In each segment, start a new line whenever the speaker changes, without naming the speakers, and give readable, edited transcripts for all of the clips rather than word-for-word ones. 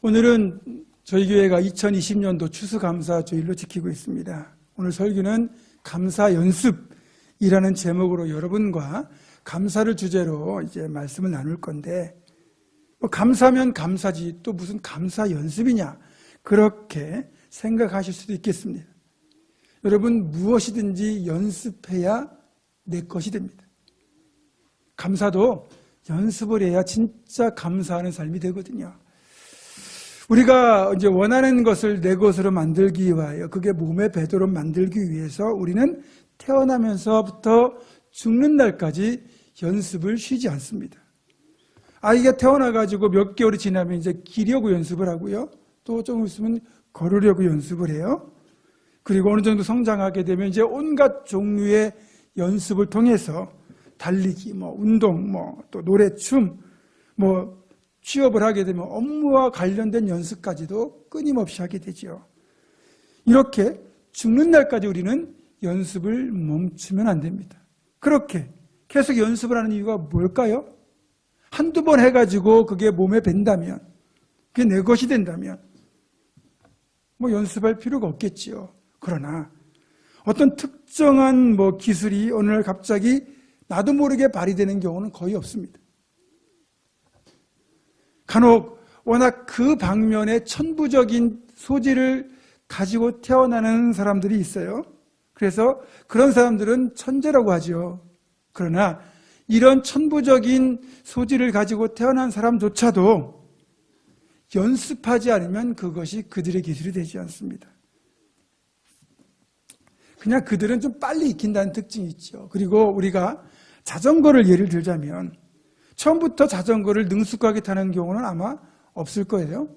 오늘은 저희 교회가 2020년도 추수감사 주일로 지키고 있습니다. 오늘 설교는 감사 연습이라는 제목으로 여러분과 감사를 주제로 이제 말씀을 나눌 건데, 감사면 감사지 또 무슨 감사 연습이냐, 그렇게 생각하실 수도 있겠습니다. 여러분, 무엇이든지 연습해야 내 것이 됩니다. 감사도 연습을 해야 진짜 감사하는 삶이 되거든요. 우리가 이제 원하는 것을 내 것으로 만들기 위하여, 그게 몸의 배도로 만들기 위해서 우리는 태어나면서부터 죽는 날까지 연습을 쉬지 않습니다. 아이가 태어나가지고 몇 개월이 지나면 이제 기려고 연습을 하고요. 또 조금 있으면 걸으려고 연습을 해요. 그리고 어느 정도 성장하게 되면 이제 온갖 종류의 연습을 통해서 달리기, 운동, 또 노래, 춤, 취업을 하게 되면 업무와 관련된 연습까지도 끊임없이 하게 되죠. 이렇게 죽는 날까지 우리는 연습을 멈추면 안 됩니다. 그렇게 계속 연습을 하는 이유가 뭘까요? 한두 번 해가지고 그게 몸에 밴다면, 그게 내 것이 된다면 연습할 필요가 없겠지요. 그러나 어떤 특정한 기술이 어느 날 갑자기 나도 모르게 발휘되는 경우는 거의 없습니다. 간혹 워낙 그 방면에 천부적인 소질을 가지고 태어나는 사람들이 있어요. 그래서 그런 사람들은 천재라고 하죠. 그러나 이런 천부적인 소질을 가지고 태어난 사람조차도 연습하지 않으면 그것이 그들의 기술이 되지 않습니다. 그냥 그들은 좀 빨리 익힌다는 특징이 있죠. 그리고 우리가 자전거를 예를 들자면 처음부터 자전거를 능숙하게 타는 경우는 아마 없을 거예요.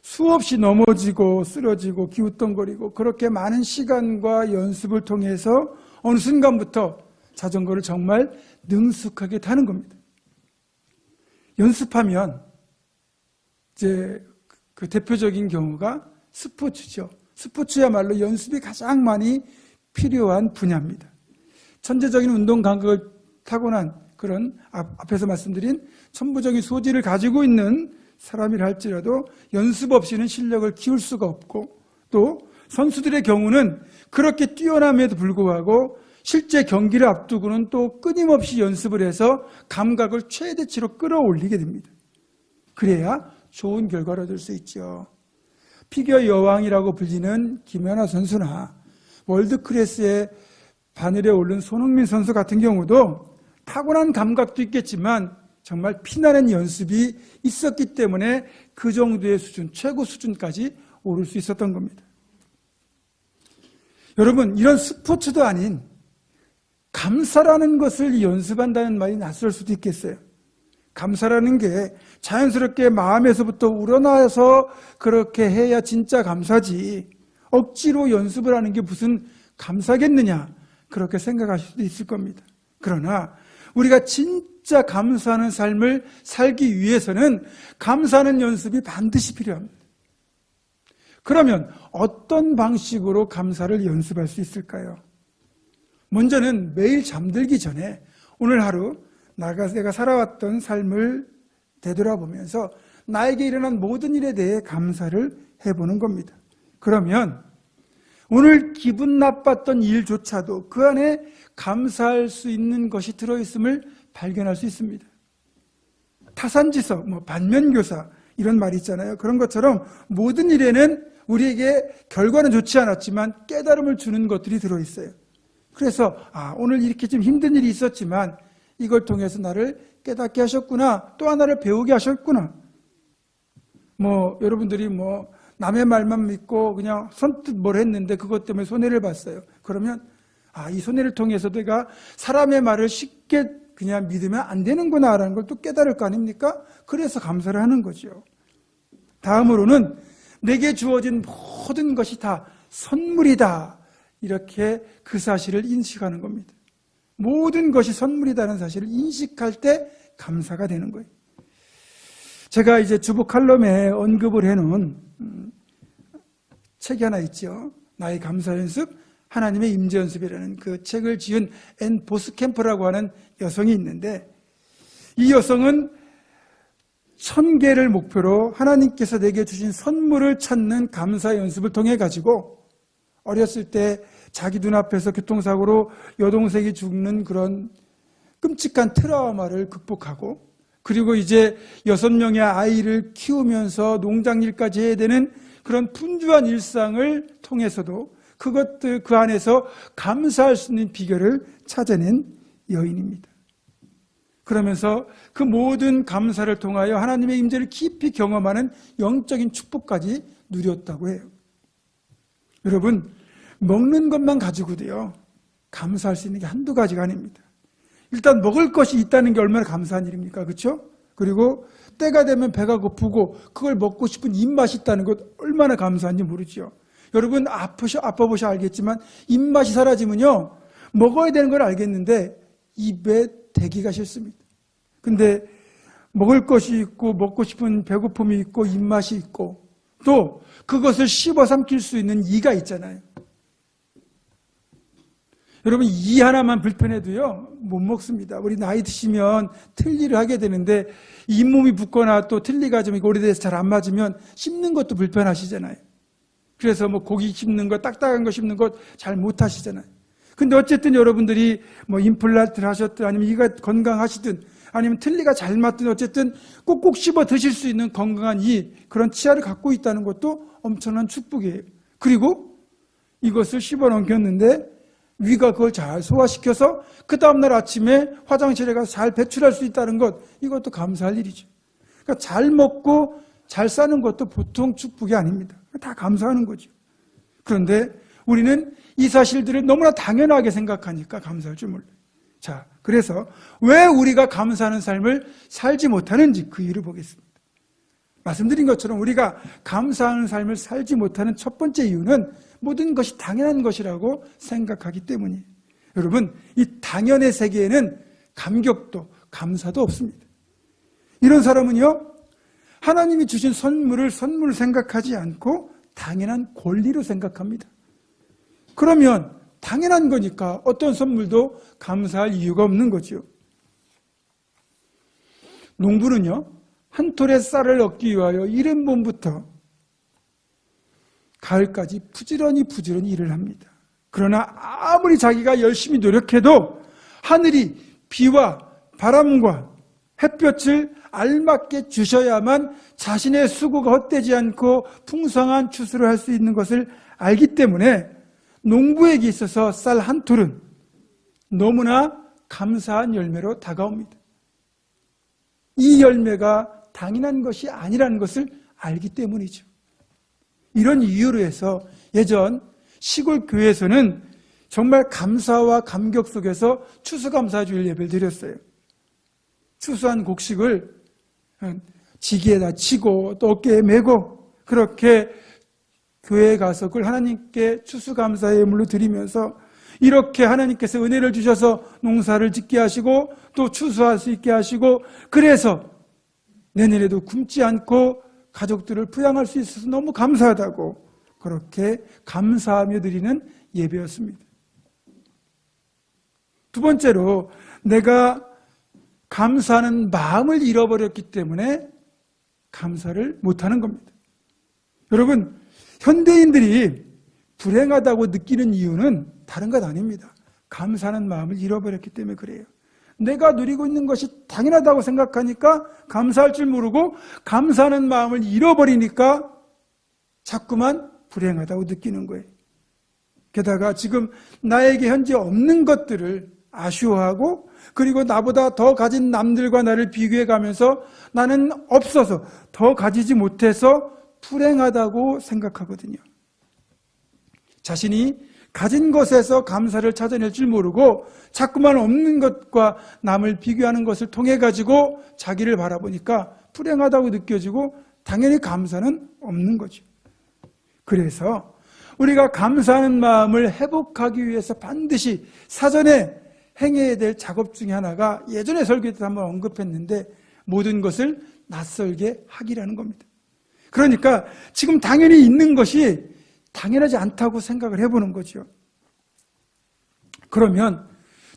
수없이 넘어지고 쓰러지고 기웃덩거리고 그렇게 많은 시간과 연습을 통해서 어느 순간부터 자전거를 정말 능숙하게 타는 겁니다. 연습하면 이제 그 대표적인 경우가 스포츠죠. 스포츠야말로 연습이 가장 많이 필요한 분야입니다. 천재적인 운동 감각을 타고난 그런 앞에서 말씀드린 천부적인 소질을 가지고 있는 사람이라 할지라도 연습 없이는 실력을 키울 수가 없고, 또 선수들의 경우는 그렇게 뛰어남에도 불구하고 실제 경기를 앞두고는 또 끊임없이 연습을 해서 감각을 최대치로 끌어올리게 됩니다. 그래야 좋은 결과를 얻을 수 있죠. 피겨 여왕이라고 불리는 김연아 선수나 월드 클래스의 바늘에 오른 손흥민 선수 같은 경우도 타고난 감각도 있겠지만 정말 피나는 연습이 있었기 때문에 그 정도의 수준, 최고 수준까지 오를 수 있었던 겁니다. 여러분, 이런 스포츠도 아닌 감사라는 것을 연습한다는 말이 낯설 수도 있겠어요. 감사라는 게 자연스럽게 마음에서부터 우러나서 그렇게 해야 진짜 감사지, 억지로 연습을 하는 게 무슨 감사겠느냐, 그렇게 생각하실 수도 있을 겁니다. 그러나 우리가 진짜 감사하는 삶을 살기 위해서는 감사하는 연습이 반드시 필요합니다. 그러면 어떤 방식으로 감사를 연습할 수 있을까요? 먼저는 매일 잠들기 전에 오늘 하루 내가 살아왔던 삶을 되돌아보면서 나에게 일어난 모든 일에 대해 감사를 해보는 겁니다. 그러면 오늘 기분 나빴던 일조차도 그 안에 감사할 수 있는 것이 들어있음을 발견할 수 있습니다. 타산지석, 반면교사 이런 말이 있잖아요. 그런 것처럼 모든 일에는 우리에게 결과는 좋지 않았지만 깨달음을 주는 것들이 들어있어요. 그래서 오늘 이렇게 좀 힘든 일이 있었지만 이걸 통해서 나를 깨닫게 하셨구나, 또 하나를 배우게 하셨구나. 여러분들이 남의 말만 믿고 그냥 선뜻 뭘 했는데 그것 때문에 손해를 봤어요. 그러면 이 손해를 통해서 내가 사람의 말을 쉽게 그냥 믿으면 안 되는구나라는 걸 또 깨달을 거 아닙니까? 그래서 감사를 하는 거죠. 다음으로는 내게 주어진 모든 것이 다 선물이다, 이렇게 그 사실을 인식하는 겁니다. 모든 것이 선물이다는 사실을 인식할 때 감사가 되는 거예요. 제가 이제 주보 칼럼에 언급을 해놓은 책이 하나 있죠. 나의 감사 연습, 하나님의 임재 연습이라는 그 책을 지은 앤 보스캠프라고 하는 여성이 있는데, 이 여성은 1000개를 목표로 하나님께서 내게 주신 선물을 찾는 감사 연습을 통해 가지고 어렸을 때 자기 눈앞에서 교통사고로 여동생이 죽는 그런 끔찍한 트라우마를 극복하고, 그리고 이제 6명의 아이를 키우면서 농장일까지 해야 되는 그런 분주한 일상을 통해서도 그것들 그 안에서 감사할 수 있는 비결을 찾아낸 여인입니다. 그러면서 그 모든 감사를 통하여 하나님의 임재를 깊이 경험하는 영적인 축복까지 누렸다고 해요. 여러분, 먹는 것만 가지고도요 감사할 수 있는 게 한두 가지가 아닙니다. 일단 먹을 것이 있다는 게 얼마나 감사한 일입니까? 그렇죠? 그리고 때가 되면 배가 고프고 그걸 먹고 싶은 입맛이 있다는 것 얼마나 감사한지 모르죠. 여러분 아파보셔 알겠지만 입맛이 사라지면요 먹어야 되는 걸 알겠는데 입에 대기가 싫습니다. 근데 먹을 것이 있고 먹고 싶은 배고픔이 있고 입맛이 있고 또 그것을 씹어 삼킬 수 있는 이가 있잖아요. 여러분 이 하나만 불편해도요 못 먹습니다. 우리 나이 드시면 틀니를 하게 되는데 잇몸이 붓거나 또 틀니가 좀 오래돼서 잘 안 맞으면 씹는 것도 불편하시잖아요. 그래서 뭐 고기 씹는 거 딱딱한 거 씹는 것 잘 못 하시잖아요. 근데 어쨌든 여러분들이 뭐 임플란트를 하셨든 아니면 이가 건강하시든 아니면 틀니가 잘 맞든 어쨌든 꼭꼭 씹어 드실 수 있는 건강한 그런 치아를 갖고 있다는 것도 엄청난 축복이에요. 그리고 이것을 씹어 넘겼는데 위가 그걸 잘 소화시켜서 그 다음날 아침에 화장실에 가서 잘 배출할 수 있다는 것, 이것도 감사할 일이죠. 그러니까 잘 먹고 잘 사는 것도 보통 축복이 아닙니다. 다 감사하는 거죠. 그런데 우리는 이 사실들을 너무나 당연하게 생각하니까 감사할 줄 몰라요. 자, 그래서 왜 우리가 감사하는 삶을 살지 못하는지 그 이유를 보겠습니다. 말씀드린 것처럼 우리가 감사하는 삶을 살지 못하는 첫 번째 이유는 모든 것이 당연한 것이라고 생각하기 때문이에요. 여러분, 이 당연의 세계에는 감격도 감사도 없습니다. 이런 사람은요, 하나님이 주신 선물을 생각하지 않고 당연한 권리로 생각합니다. 그러면 당연한 거니까 어떤 선물도 감사할 이유가 없는 거죠. 농부는요, 한 톨의 쌀을 얻기 위하여 이른 봄부터 가을까지 부지런히 일을 합니다. 그러나 아무리 자기가 열심히 노력해도 하늘이 비와 바람과 햇볕을 알맞게 주셔야만 자신의 수고가 헛되지 않고 풍성한 추수를 할 수 있는 것을 알기 때문에 농부에게 있어서 쌀 한 톨은 너무나 감사한 열매로 다가옵니다. 이 열매가 당연한 것이 아니라는 것을 알기 때문이죠. 이런 이유로 해서 예전 시골 교회에서는 정말 감사와 감격 속에서 추수감사주일 예배를 드렸어요. 추수한 곡식을 지기에다 치고 또 어깨에 메고 그렇게 교회에 가서 그걸 하나님께 추수감사의 예물로 드리면서 이렇게 하나님께서 은혜를 주셔서 농사를 짓게 하시고 또 추수할 수 있게 하시고 그래서 내년에도 굶지 않고 가족들을 부양할 수 있어서 너무 감사하다고 그렇게 감사하며 드리는 예배였습니다. 두 번째로 내가 감사하는 마음을 잃어버렸기 때문에 감사를 못하는 겁니다. 여러분, 현대인들이 불행하다고 느끼는 이유는 다른 것 아닙니다. 감사하는 마음을 잃어버렸기 때문에 그래요. 내가 누리고 있는 것이 당연하다고 생각하니까 감사할 줄 모르고 감사하는 마음을 잃어버리니까 자꾸만 불행하다고 느끼는 거예요. 게다가 지금 나에게 현재 없는 것들을 아쉬워하고 그리고 나보다 더 가진 남들과 나를 비교해 가면서 나는 없어서 더 가지지 못해서 불행하다고 생각하거든요. 자신이 가진 것에서 감사를 찾아낼 줄 모르고 자꾸만 없는 것과 남을 비교하는 것을 통해 가지고 자기를 바라보니까 불행하다고 느껴지고 당연히 감사는 없는 거죠. 그래서 우리가 감사하는 마음을 회복하기 위해서 반드시 사전에 행해야 될 작업 중에 하나가 예전에 설교 때 한번 언급했는데 모든 것을 낯설게 하기라는 겁니다. 그러니까 지금 당연히 있는 것이 당연하지 않다고 생각을 해보는 거죠. 그러면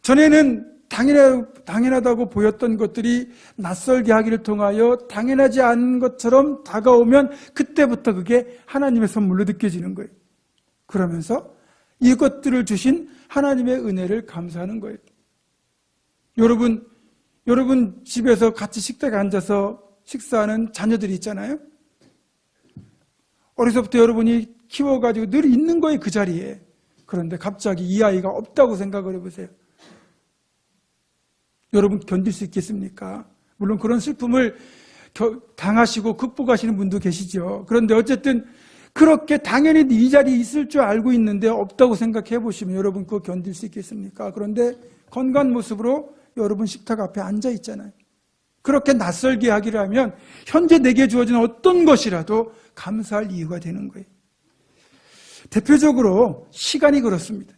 전에는 당연하다고 보였던 것들이 낯설게 하기를 통하여 당연하지 않은 것처럼 다가오면 그때부터 그게 하나님의 선물로 느껴지는 거예요. 그러면서 이것들을 주신 하나님의 은혜를 감사하는 거예요. 여러분 집에서 같이 식탁에 앉아서 식사하는 자녀들이 있잖아요. 어려서부터 여러분이 키워가지고 늘 있는 거예요, 그 자리에. 그런데 갑자기 이 아이가 없다고 생각을 해보세요. 여러분 견딜 수 있겠습니까? 물론 그런 슬픔을 당하시고 극복하시는 분도 계시죠. 그런데 어쨌든 그렇게 당연히 이 자리에 있을 줄 알고 있는데 없다고 생각해 보시면 여러분 그거 견딜 수 있겠습니까? 그런데 건강한 모습으로 여러분 식탁 앞에 앉아 있잖아요. 그렇게 낯설게 하기를 하면 현재 내게 주어진 어떤 것이라도 감사할 이유가 되는 거예요. 대표적으로 시간이 그렇습니다.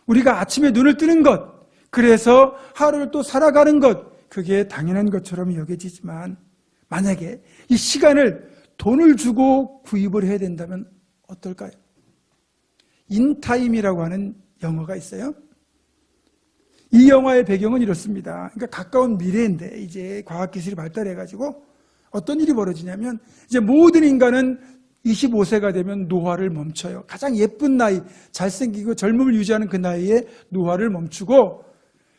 우리가 아침에 눈을 뜨는 것, 그래서 하루를 또 살아가는 것, 그게 당연한 것처럼 여겨지지만 만약에 이 시간을 돈을 주고 구입을 해야 된다면 어떨까요? 인타임이라고 하는 영화가 있어요. 이 영화의 배경은 이렇습니다. 그러니까 가까운 미래인데 이제 과학기술이 발달해가지고 어떤 일이 벌어지냐면 이제 모든 인간은 25세가 되면 노화를 멈춰요. 가장 예쁜 나이, 잘생기고 젊음을 유지하는 그 나이에 노화를 멈추고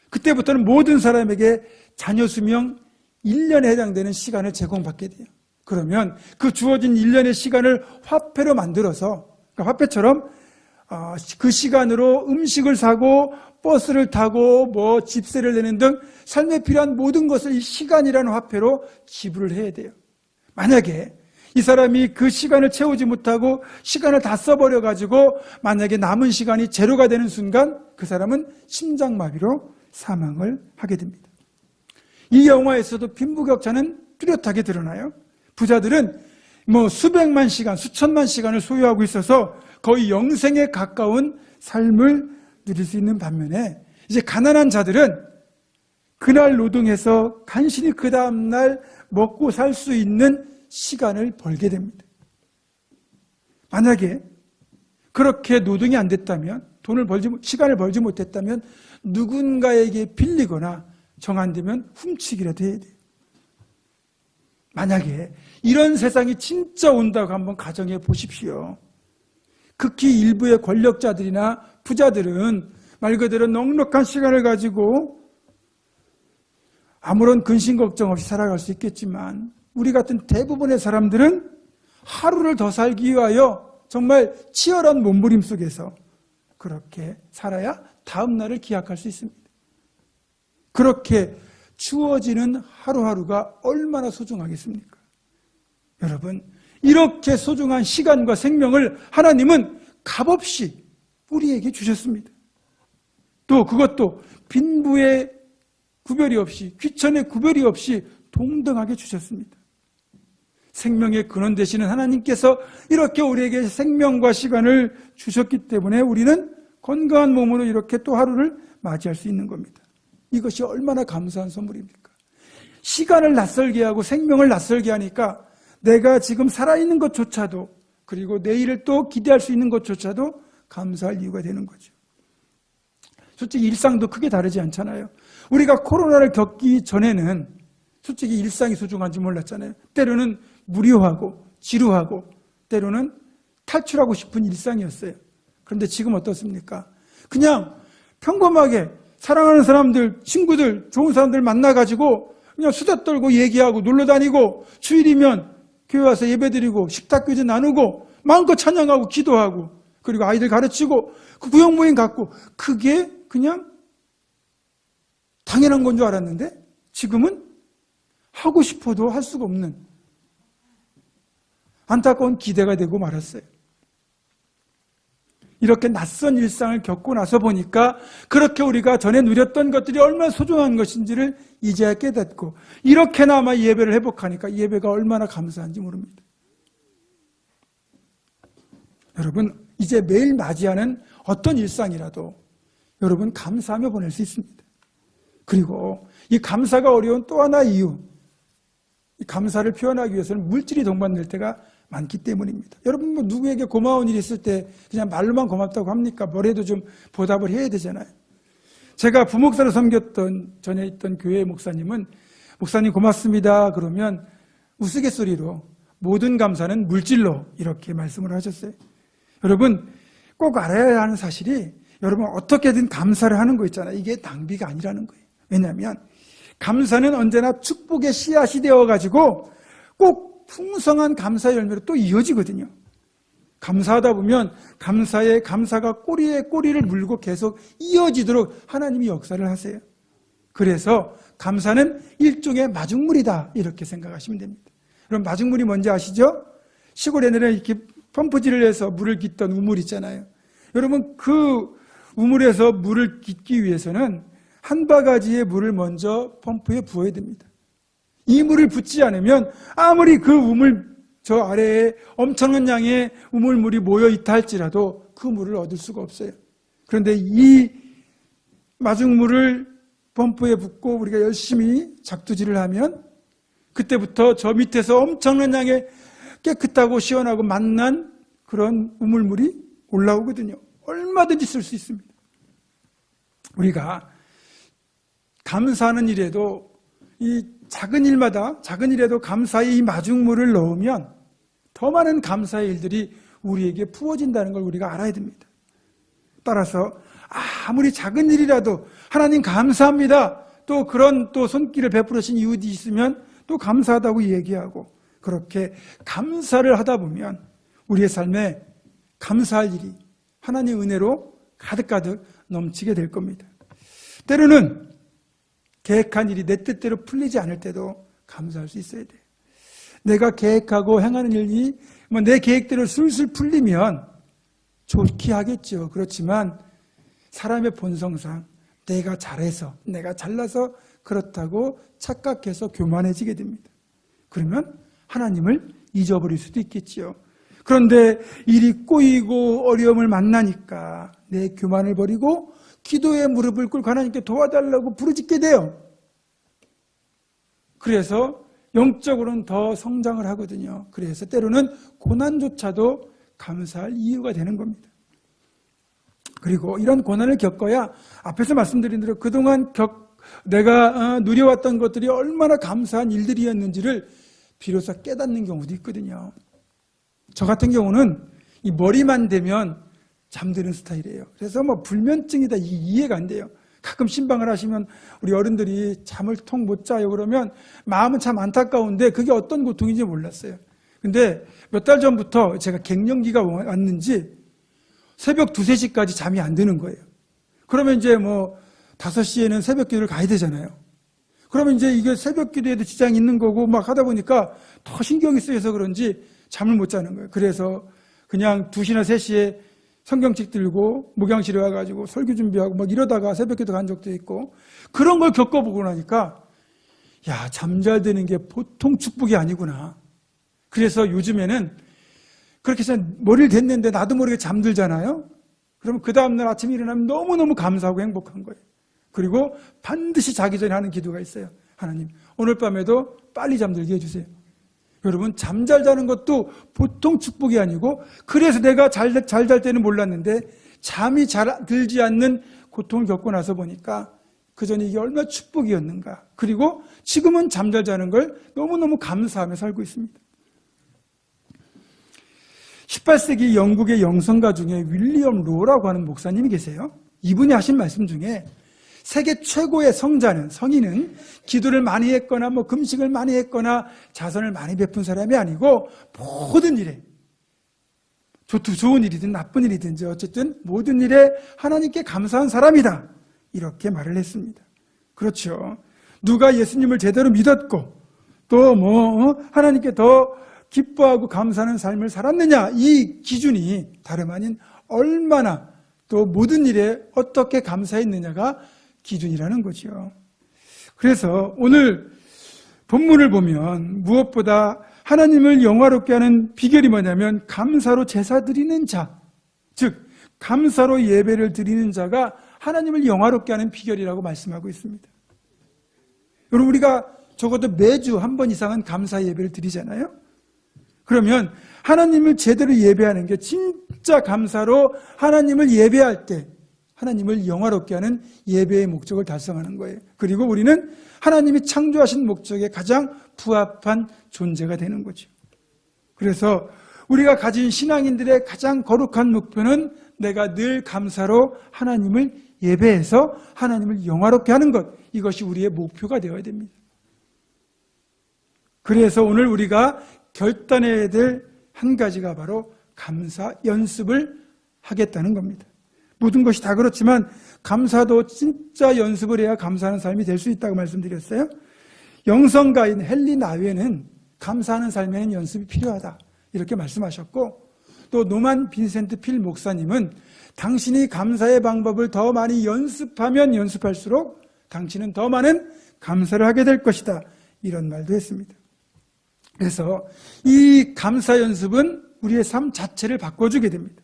그때부터는 모든 사람에게 자녀 수명 1년에 해당되는 시간을 제공받게 돼요. 그러면 그 주어진 1년의 시간을 화폐로 만들어서 그러니까 화폐처럼 그 시간으로 음식을 사고 버스를 타고 뭐 집세를 내는 등 삶에 필요한 모든 것을 이 시간이라는 화폐로 지불을 해야 돼요. 만약에 이 사람이 그 시간을 채우지 못하고 시간을 다 써버려가지고 만약에 남은 시간이 제로가 되는 순간 그 사람은 심장마비로 사망을 하게 됩니다. 이 영화에서도 빈부격차는 뚜렷하게 드러나요. 부자들은 뭐 수백만 시간, 수천만 시간을 소유하고 있어서 거의 영생에 가까운 삶을 누릴 수 있는 반면에 이제 가난한 자들은 그날 노동해서 간신히 그 다음날 먹고 살 수 있는 시간을 벌게 됩니다. 만약에 그렇게 노동이 안 됐다면 시간을 벌지 못했다면 누군가에게 빌리거나 정 안 되면 훔치기라도 해야 돼요. 만약에 이런 세상이 진짜 온다고 한번 가정해 보십시오. 극히 일부의 권력자들이나 부자들은 말 그대로 넉넉한 시간을 가지고 아무런 근심 걱정 없이 살아갈 수 있겠지만 우리 같은 대부분의 사람들은 하루를 더 살기 위하여 정말 치열한 몸부림 속에서 그렇게 살아야 다음 날을 기약할 수 있습니다. 그렇게 주어지는 하루하루가 얼마나 소중하겠습니까? 여러분, 이렇게 소중한 시간과 생명을 하나님은 값없이 우리에게 주셨습니다. 또 그것도 빈부의 구별이 없이, 귀천의 구별이 없이 동등하게 주셨습니다. 생명의 근원 되시는 하나님께서 이렇게 우리에게 생명과 시간을 주셨기 때문에 우리는 건강한 몸으로 이렇게 또 하루를 맞이할 수 있는 겁니다. 이것이 얼마나 감사한 선물입니까? 시간을 낯설게 하고 생명을 낯설게 하니까 내가 지금 살아있는 것조차도 그리고 내일을 또 기대할 수 있는 것조차도 감사할 이유가 되는 거죠. 솔직히 일상도 크게 다르지 않잖아요. 우리가 코로나를 겪기 전에는 솔직히 일상이 소중한지 몰랐잖아요. 때로는 무료하고 지루하고 때로는 탈출하고 싶은 일상이었어요. 그런데 지금 어떻습니까? 그냥 평범하게 사랑하는 사람들, 친구들, 좋은 사람들 만나가지고 그냥 수다 떨고 얘기하고 놀러 다니고 주일이면 교회 와서 예배드리고 식탁교제 나누고 마음껏 찬양하고 기도하고 그리고 아이들 가르치고 그 구역 모임 갖고 그게 그냥 당연한 건 줄 알았는데 지금은 하고 싶어도 할 수가 없는 안타까운 기대가 되고 말았어요. 이렇게 낯선 일상을 겪고 나서 보니까 그렇게 우리가 전에 누렸던 것들이 얼마나 소중한 것인지를 이제야 깨닫고 이렇게나마 예배를 회복하니까 예배가 얼마나 감사한지 모릅니다. 여러분, 이제 매일 맞이하는 어떤 일상이라도 여러분 감사하며 보낼 수 있습니다. 그리고 이 감사가 어려운 또 하나의 이유, 이 감사를 표현하기 위해서는 물질이 동반될 때가 많기 때문입니다. 여러분 뭐 누구에게 고마운 일이 있을 때 그냥 말로만 고맙다고 합니까? 뭐래도 좀 보답을 해야 되잖아요. 제가 부목사로 섬겼던 전에 있던 교회 목사님은 목사님 고맙습니다 그러면 우스갯소리로 모든 감사는 물질로 이렇게 말씀을 하셨어요. 여러분 꼭 알아야 하는 사실이 여러분 어떻게든 감사를 하는 거 있잖아요. 이게 낭비가 아니라는 거예요. 왜냐하면 감사는 언제나 축복의 씨앗이 되어가지고 꼭 풍성한 감사의 열매로 또 이어지거든요. 감사하다 보면 감사가 꼬리에 꼬리를 물고 계속 이어지도록 하나님이 역사를 하세요. 그래서 감사는 일종의 마중물이다 이렇게 생각하시면 됩니다. 그럼 마중물이 뭔지 아시죠? 시골에는 이렇게 펌프질을 해서 물을 깃던 우물 있잖아요. 여러분 그 우물에서 물을 깃기 위해서는 한 바가지의 물을 먼저 펌프에 부어야 됩니다. 이 물을 붓지 않으면 아무리 그 우물 저 아래에 엄청난 양의 우물물이 모여있다 할지라도 그 물을 얻을 수가 없어요. 그런데 이 마중물을 펌프에 붓고 우리가 열심히 작두질을 하면 그때부터 저 밑에서 엄청난 양의 깨끗하고 시원하고 맛난 그런 우물물이 올라오거든요. 얼마든지 쓸 수 있습니다. 우리가 감사하는 일에도 이 작은 일에도 감사의 이 마중물을 넣으면 더 많은 감사의 일들이 우리에게 부어진다는 걸 우리가 알아야 됩니다. 따라서 아무리 작은 일이라도 하나님 감사합니다. 또 그런 또 손길을 베풀으신 이웃이 있으면 또 감사하다고 얘기하고 그렇게 감사를 하다 보면 우리의 삶에 감사할 일이 하나님의 은혜로 가득가득 넘치게 될 겁니다. 때로는 계획한 일이 내 뜻대로 풀리지 않을 때도 감사할 수 있어야 돼요. 내가 계획하고 행하는 일이 내 계획대로 술술 풀리면 좋게 하겠죠. 그렇지만 사람의 본성상 내가 잘해서 내가 잘나서 그렇다고 착각해서 교만해지게 됩니다. 그러면 하나님을 잊어버릴 수도 있겠지요. 그런데 일이 꼬이고 어려움을 만나니까 내 교만을 버리고 기도에 무릎을 꿇고 하나님께 도와달라고 부르짖게 돼요. 그래서 영적으로는 더 성장을 하거든요. 그래서 때로는 고난조차도 감사할 이유가 되는 겁니다. 그리고 이런 고난을 겪어야 앞에서 말씀드린 대로 그동안 내가 누려왔던 것들이 얼마나 감사한 일들이었는지를 비로소 깨닫는 경우도 있거든요. 저 같은 경우는 이 머리만 대면 잠드는 스타일이에요. 그래서 불면증이다 이게 이해가 안 돼요. 가끔 신방을 하시면 우리 어른들이 잠을 통 못 자요 그러면 마음은 참 안타까운데 그게 어떤 고통인지 몰랐어요. 근데 몇 달 전부터 제가 갱년기가 왔는지 새벽 2, 3시까지 잠이 안 드는 거예요. 그러면 이제 5시에는 새벽 기도를 가야 되잖아요. 그러면 이제 이게 새벽 기도에도 지장이 있는 거고 막 하다 보니까 더 신경이 쓰여서 그런지 잠을 못 자는 거예요. 그래서 그냥 2시나 3시에 성경책 들고 목양실에 와가지고 설교 준비하고 막 이러다가 새벽기도 간 적도 있고 그런 걸 겪어보고 나니까 야, 잠잘 드는 게 보통 축복이 아니구나. 그래서 요즘에는 그렇게 해서 머리를 댔는데 나도 모르게 잠들잖아요. 그러면 그 다음날 아침에 일어나면 너무너무 감사하고 행복한 거예요. 그리고 반드시 자기 전에 하는 기도가 있어요. 하나님, 오늘 밤에도 빨리 잠들게 해주세요. 여러분 잠 잘 자는 것도 보통 축복이 아니고 그래서 내가 잘 잘 때는 몰랐는데 잠이 잘 들지 않는 고통을 겪고 나서 보니까 그전에 이게 얼마나 축복이었는가. 그리고 지금은 잠 잘 자는 걸 너무너무 감사하며 살고 있습니다. 18세기 영국의 영성가 중에 윌리엄 로라고 하는 목사님이 계세요. 이분이 하신 말씀 중에 세계 최고의 성인은 기도를 많이 했거나 금식을 많이 했거나 자선을 많이 베푼 사람이 아니고 모든 일에 좋은 일이든 나쁜 일이든지 어쨌든 모든 일에 하나님께 감사한 사람이다. 이렇게 말을 했습니다. 그렇죠. 누가 예수님을 제대로 믿었고 또 하나님께 더 기뻐하고 감사하는 삶을 살았느냐 이 기준이 다름 아닌 얼마나 또 모든 일에 어떻게 감사했느냐가 기준이라는 거죠. 그래서 오늘 본문을 보면 무엇보다 하나님을 영화롭게 하는 비결이 뭐냐면 감사로 제사 드리는 자, 즉 감사로 예배를 드리는 자가 하나님을 영화롭게 하는 비결이라고 말씀하고 있습니다. 여러분 우리가 적어도 매주 한 번 이상은 감사 예배를 드리잖아요. 그러면 하나님을 제대로 예배하는 게 진짜 감사로 하나님을 예배할 때 하나님을 영화롭게 하는 예배의 목적을 달성하는 거예요. 그리고 우리는 하나님이 창조하신 목적에 가장 부합한 존재가 되는 거죠. 그래서 우리가 가진 신앙인들의 가장 거룩한 목표는 내가 늘 감사로 하나님을 예배해서 하나님을 영화롭게 하는 것, 이것이 우리의 목표가 되어야 됩니다. 그래서 오늘 우리가 결단해야 될 한 가지가 바로 감사 연습을 하겠다는 겁니다. 모든 것이 다 그렇지만 감사도 진짜 연습을 해야 감사하는 삶이 될 수 있다고 말씀드렸어요. 영성가인 헨리 나웨는 감사하는 삶에는 연습이 필요하다 이렇게 말씀하셨고, 또 노만 빈센트 필 목사님은 당신이 감사의 방법을 더 많이 연습하면 연습할수록 당신은 더 많은 감사를 하게 될 것이다, 이런 말도 했습니다. 그래서 이 감사 연습은 우리의 삶 자체를 바꿔주게 됩니다.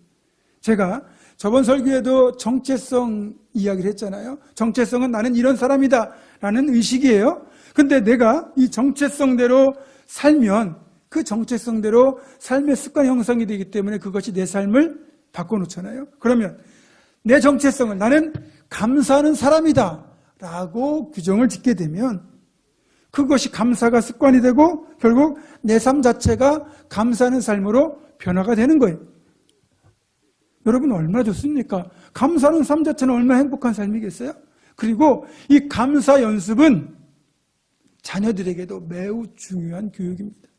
제가 저번 설교에도 정체성 이야기를 했잖아요. 정체성은 나는 이런 사람이다 라는 의식이에요. 근데 내가 이 정체성대로 살면 그 정체성대로 삶의 습관 형성이 되기 때문에 그것이 내 삶을 바꿔놓잖아요. 그러면 내 정체성을 나는 감사하는 사람이다 라고 규정을 짓게 되면 그것이 감사가 습관이 되고 결국 내 삶 자체가 감사하는 삶으로 변화가 되는 거예요. 여러분 얼마나 좋습니까? 감사하는 삶 자체는 얼마나 행복한 삶이겠어요? 그리고 이 감사 연습은 자녀들에게도 매우 중요한 교육입니다.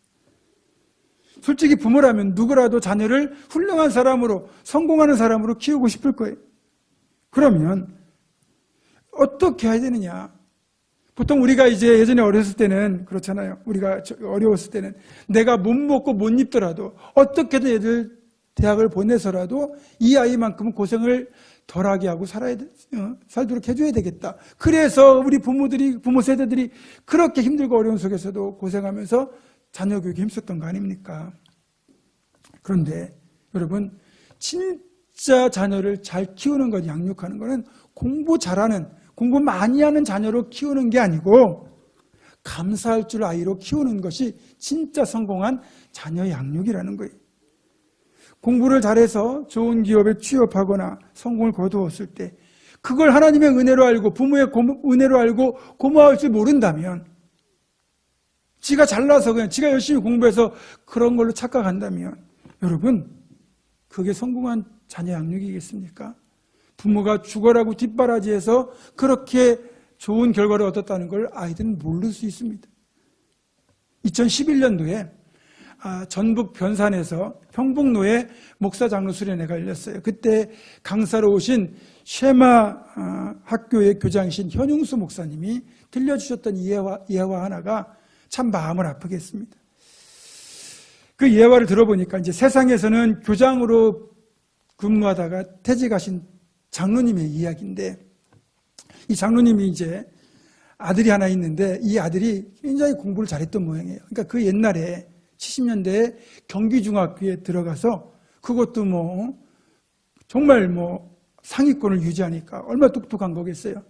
솔직히 부모라면 누구라도 자녀를 훌륭한 사람으로, 성공하는 사람으로 키우고 싶을 거예요. 그러면 어떻게 해야 되느냐? 보통 우리가 이제 예전에 어렸을 때는 그렇잖아요. 우리가 어려웠을 때는 내가 못 먹고 못 입더라도 어떻게든 애들 대학을 보내서라도 이 아이만큼은 고생을 덜하게 하고 살도록 해줘야 되겠다. 그래서 우리 부모 세대들이 그렇게 힘들고 어려운 속에서도 고생하면서 자녀 교육에 힘썼던 거 아닙니까? 그런데 여러분, 진짜 자녀를 잘 키우는 것, 양육하는 것은 공부 잘하는, 공부 많이 하는 자녀로 키우는 게 아니고 감사할 줄 아이로 키우는 것이 진짜 성공한 자녀 양육이라는 거예요. 공부를 잘해서 좋은 기업에 취업하거나 성공을 거두었을 때 그걸 하나님의 은혜로 알고 부모의 은혜로 알고 고마울 줄 모른다면, 지가 잘나서 그냥 지가 열심히 공부해서 그런 걸로 착각한다면 여러분, 그게 성공한 자녀 양육이겠습니까? 부모가 죽어라고 뒷바라지해서 그렇게 좋은 결과를 얻었다는 걸 아이들은 모를 수 있습니다. 2011년도에 전북 변산에서 평북로에 목사 장로 수련회가 열렸어요. 그때 강사로 오신 쉐마 학교의 교장이신 현용수 목사님이 들려주셨던 예화 하나가 참 마음을 아프게 했습니다. 그 예화를 들어보니까 이제 세상에서는 교장으로 근무하다가 퇴직하신 장로님의 이야기인데, 이 장로님이 이제 아들이 하나 있는데 이 아들이 굉장히 공부를 잘했던 모양이에요. 그러니까 그 옛날에 70년대에 경기중학교에 들어가서 그것도 정말 상위권을 유지하니까 얼마나 똑똑한 거겠어요.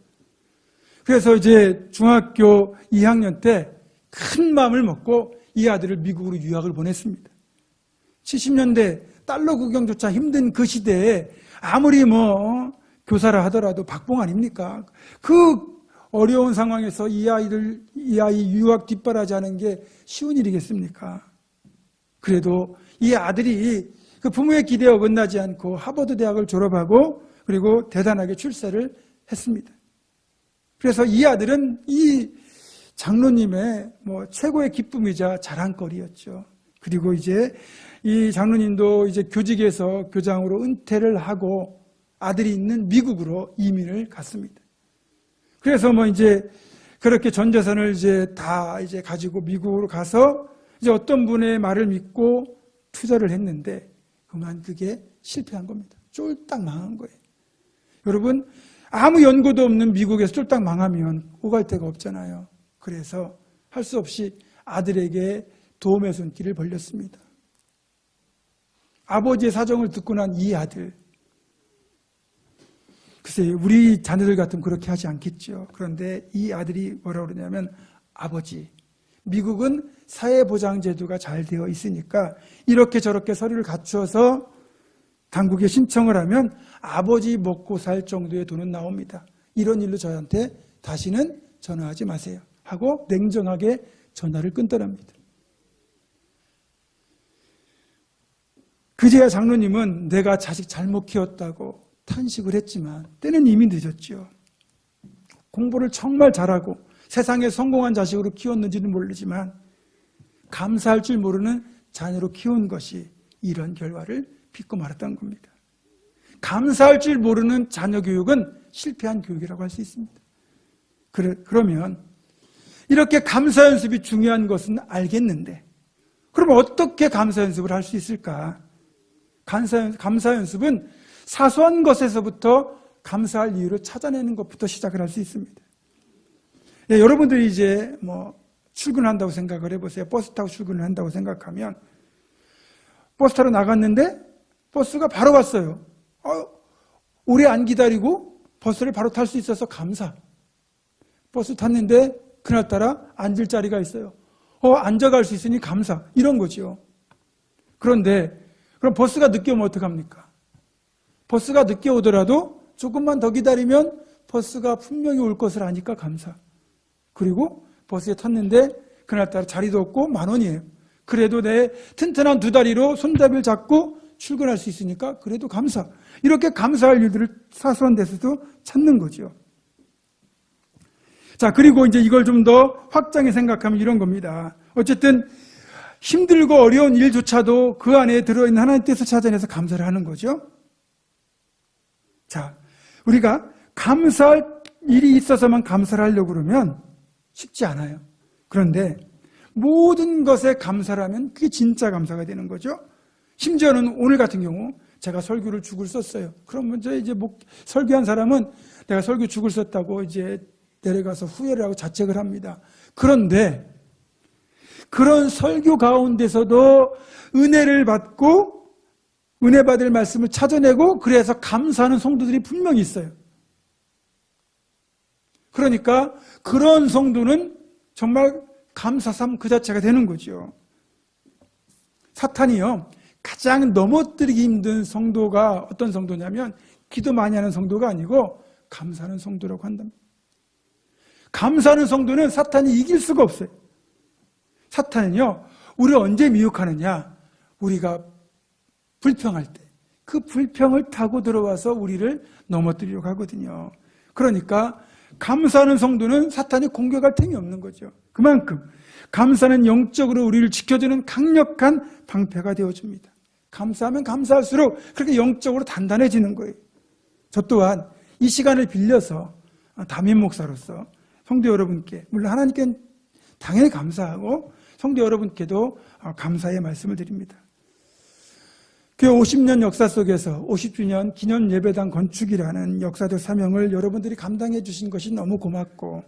그래서 이제 중학교 2학년 때 큰 마음을 먹고 이 아들을 미국으로 유학을 보냈습니다. 70년대 달러 구경조차 힘든 그 시대에 아무리 교사라 하더라도 박봉 아닙니까? 그 어려운 상황에서 이 아이 유학 뒷바라지하는 게 쉬운 일이겠습니까? 그래도 이 아들이 그 부모의 기대에 어긋나지 않고 하버드 대학을 졸업하고 그리고 대단하게 출세를 했습니다. 그래서 이 아들은 이 장로님의 최고의 기쁨이자 자랑거리였죠. 그리고 이제 이 장로님도 이제 교직에서 교장으로 은퇴를 하고 아들이 있는 미국으로 이민을 갔습니다. 그래서 이제 그렇게 전 재산을 이제 다 이제 가지고 미국으로 가서 이제 어떤 분의 말을 믿고 투자를 했는데 그만 그게 실패한 겁니다. 쫄딱 망한 거예요. 여러분, 아무 연고도 없는 미국에서 쫄딱 망하면 오갈 데가 없잖아요. 그래서 할 수 없이 아들에게 도움의 손길을 벌렸습니다. 아버지의 사정을 듣고 난 이 아들, 글쎄 우리 자녀들 같으면 그렇게 하지 않겠죠. 그런데 이 아들이 뭐라고 그러냐면, 아버지, 미국은 사회보장제도가 잘 되어 있으니까 이렇게 저렇게 서류를 갖추어서 당국에 신청을 하면 아버지 먹고 살 정도의 돈은 나옵니다. 이런 일로 저한테 다시는 전화하지 마세요 하고 냉정하게 전화를 끊더랍니다. 그제야 장로님은 내가 자식 잘못 키웠다고 탄식을 했지만 때는 이미 늦었죠. 공부를 정말 잘하고 세상에 성공한 자식으로 키웠는지는 모르지만 감사할 줄 모르는 자녀로 키운 것이 이런 결과를 빚고 말았다는 겁니다. 감사할 줄 모르는 자녀 교육은 실패한 교육이라고 할 수 있습니다. 그러면 이렇게 감사 연습이 중요한 것은 알겠는데 그럼 어떻게 감사 연습을 할 수 있을까? 감사 연습은 사소한 것에서부터 감사할 이유를 찾아내는 것부터 시작을 할 수 있습니다. 예, 여러분들이 이제 출근한다고 생각을 해보세요. 버스 타고 출근을 한다고 생각하면 버스 타러 나갔는데 버스가 바로 왔어요. 오래 안 기다리고 버스를 바로 탈 수 있어서 감사. 버스 탔는데 그날따라 앉을 자리가 있어요. 앉아갈 수 있으니 감사. 이런 거죠. 그런데 그럼 버스가 늦게 오면 어떡합니까? 버스가 늦게 오더라도 조금만 더 기다리면 버스가 분명히 올 것을 아니까 감사. 그리고 버스에 탔는데 그날따라 자리도 없고 10,000원이에요. 그래도 내 튼튼한 2다리로 손잡이를 잡고 출근할 수 있으니까 그래도 감사. 이렇게 감사할 일들을 사소한 데서도 찾는 거죠. 자, 그리고 이제 이걸 좀 더 확장해 생각하면 이런 겁니다. 어쨌든 힘들고 어려운 일조차도 그 안에 들어있는 하나님의 뜻을 찾아내서 감사를 하는 거죠. 자, 우리가 감사할 일이 있어서만 감사를 하려고 그러면 쉽지 않아요. 그런데 모든 것에 감사를 하면 그게 진짜 감사가 되는 거죠. 심지어는 오늘 같은 경우 제가 설교를 죽을 썼어요. 그럼 먼저 이제 설교한 사람은 내가 설교 죽을 썼다고 이제 내려가서 후회를 하고 자책을 합니다. 그런데 그런 설교 가운데서도 은혜를 받고 은혜 받을 말씀을 찾아내고 그래서 감사하는 성도들이 분명히 있어요. 그러니까 그런 성도는 정말 감사삼 그 자체가 되는 거죠. 사탄이요, 가장 넘어뜨리기 힘든 성도가 어떤 성도냐면 기도 많이 하는 성도가 아니고 감사하는 성도라고 한답니다. 감사하는 성도는 사탄이 이길 수가 없어요. 사탄은요, 우리를 언제 미혹하느냐? 우리가 불평할 때 그 불평을 타고 들어와서 우리를 넘어뜨리려고 하거든요. 그러니까 감사하는 성도는 사탄이 공격할 틈이 없는 거죠. 그만큼 감사는 영적으로 우리를 지켜주는 강력한 방패가 되어줍니다. 감사하면 감사할수록 그렇게 영적으로 단단해지는 거예요. 저 또한 이 시간을 빌려서 담임 목사로서 성도 여러분께, 물론 하나님께 당연히 감사하고 성도 여러분께도 감사의 말씀을 드립니다. 교회 50년 역사 속에서 50주년 기념 예배당 건축이라는 역사적 사명을 여러분들이 감당해 주신 것이 너무 고맙고,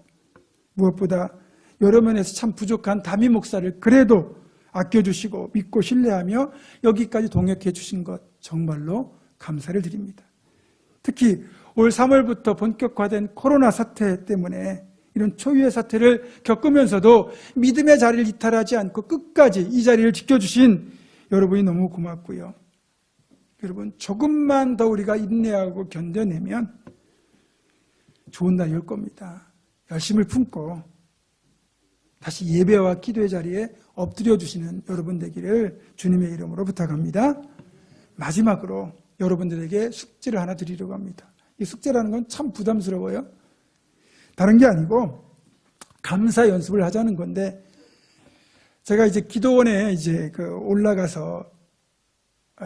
무엇보다 여러 면에서 참 부족한 담임 목사를 그래도 아껴주시고 믿고 신뢰하며 여기까지 동역해 주신 것 정말로 감사를 드립니다. 특히 올 3월부터 본격화된 코로나 사태 때문에 이런 초유의 사태를 겪으면서도 믿음의 자리를 이탈하지 않고 끝까지 이 자리를 지켜주신 여러분이 너무 고맙고요. 여러분, 조금만 더 우리가 인내하고 견뎌내면 좋은 날이 올 겁니다. 열심을 품고 다시 예배와 기도의 자리에 엎드려 주시는 여러분 되기를 주님의 이름으로 부탁합니다. 마지막으로 여러분들에게 숙제를 하나 드리려고 합니다. 이 숙제라는 건 참 부담스러워요. 다른 게 아니고 감사 연습을 하자는 건데, 제가 이제 기도원에 이제 올라가서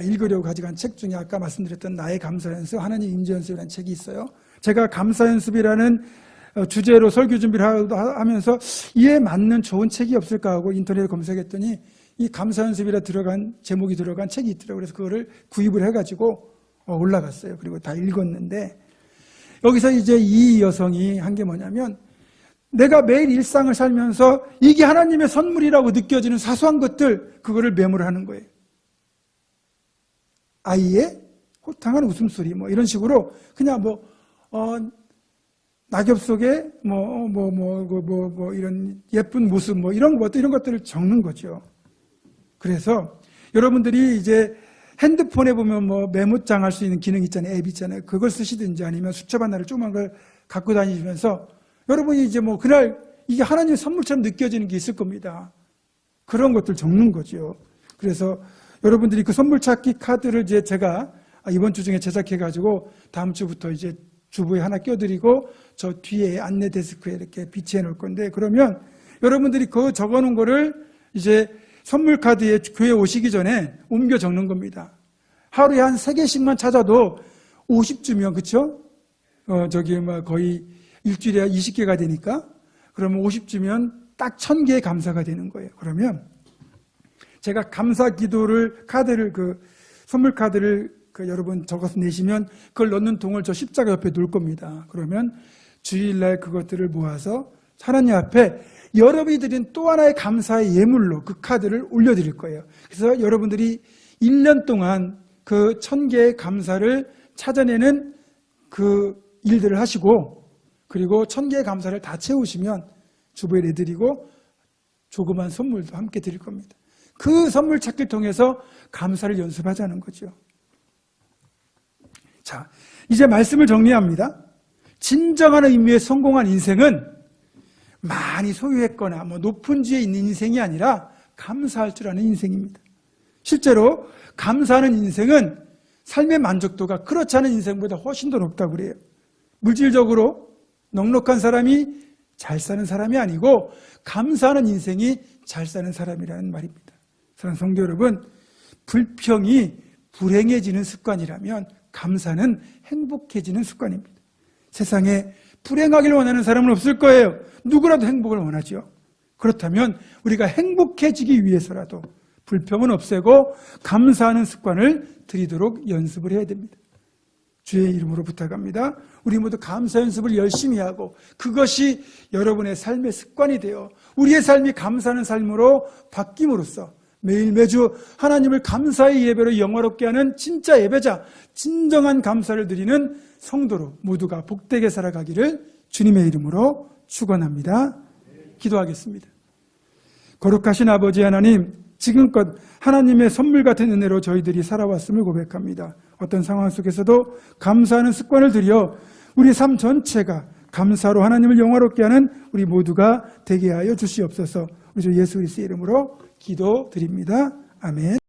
읽으려고 가져간 책 중에 아까 말씀드렸던 나의 감사 연습, 하나님 임재 연습이라는 책이 있어요. 제가 감사 연습이라는 주제로 설교 준비를 하면서 이에 맞는 좋은 책이 없을까 하고 인터넷에 검색했더니 이 감사 연습이라 들어간 제목이 들어간 책이 있더라고요. 그래서 그거를 구입을 해가지고 올라갔어요. 그리고 다 읽었는데, 여기서 이제 이 여성이 한 게 뭐냐면, 내가 매일 일상을 살면서 이게 하나님의 선물이라고 느껴지는 사소한 것들, 그거를 메모를 하는 거예요. 아이의 호탕한 웃음소리, 이런 식으로 그냥 낙엽 속에 이런 예쁜 모습, 이런 것들을 적는 거죠. 그래서 여러분들이 이제 핸드폰에 보면 뭐 메모장 할 수 있는 기능 있잖아요. 앱 있잖아요. 그걸 쓰시든지 아니면 수첩 하나를 조그만 걸 갖고 다니시면서 여러분이 이제 뭐 그날 이게 하나님의 선물처럼 느껴지는 게 있을 겁니다. 그런 것들 적는 거죠. 그래서 여러분들이 그 선물 찾기 카드를 이제 제가 이번 주 중에 제작해가지고 다음 주부터 이제 주부에 하나 껴드리고 저 뒤에 안내 데스크에 이렇게 비치해 놓을 건데, 그러면 여러분들이 그 적어 놓은 거를 이제 선물 카드에 교회 오시기 전에 옮겨 적는 겁니다. 하루에 한 3개씩만 찾아도 50주면, 그쵸? 저기 뭐 거의 일주일에 20개가 되니까, 그러면 50주면 딱 1000개의 감사가 되는 거예요. 그러면 제가 감사 기도를 카드를 선물 카드를 여러분 적어서 내시면 그걸 넣는 통을 저 십자가 옆에 놓을 겁니다. 그러면 주일날 그것들을 모아서 하나님 앞에 여러분이 드린 또 하나의 감사의 예물로 그 카드를 올려드릴 거예요. 그래서 여러분들이 1년 동안 그 1000개의 감사를 찾아내는 그 일들을 하시고, 그리고 1000개의 감사를 다 채우시면 주부에 내드리고 조그만 선물도 함께 드릴 겁니다. 그 선물 찾기를 통해서 감사를 연습하자는 거죠. 자, 이제 말씀을 정리합니다. 진정한 의미의 성공한 인생은 많이 소유했거나 높은 지에 있는 인생이 아니라 감사할 줄 아는 인생입니다. 실제로 감사하는 인생은 삶의 만족도가 그렇지 않은 인생보다 훨씬 더 높다고 그래요. 물질적으로 넉넉한 사람이 잘 사는 사람이 아니고 감사하는 인생이 잘 사는 사람이라는 말입니다. 사랑하는 성도 여러분, 불평이 불행해지는 습관이라면 감사는 행복해지는 습관입니다. 세상에 불행하기를 원하는 사람은 없을 거예요. 누구라도 행복을 원하죠. 그렇다면 우리가 행복해지기 위해서라도 불평은 없애고 감사하는 습관을 들이도록 연습을 해야 됩니다. 주의 이름으로 부탁합니다. 우리 모두 감사 연습을 열심히 하고 그것이 여러분의 삶의 습관이 되어 우리의 삶이 감사하는 삶으로 바뀜으로써 매일 매주 하나님을 감사의 예배로 영화롭게 하는 진짜 예배자, 진정한 감사를 드리는 성도로 모두가 복되게 살아가기를 주님의 이름으로 축원합니다. 기도하겠습니다. 거룩하신 아버지 하나님, 지금껏 하나님의 선물 같은 은혜로 저희들이 살아왔음을 고백합니다. 어떤 상황 속에서도 감사하는 습관을 들여 우리 삶 전체가 감사로 하나님을 영화롭게 하는 우리 모두가 되게 하여 주시옵소서. 우리 주 예수 그리스도의 이름으로 기도드립니다. 아멘.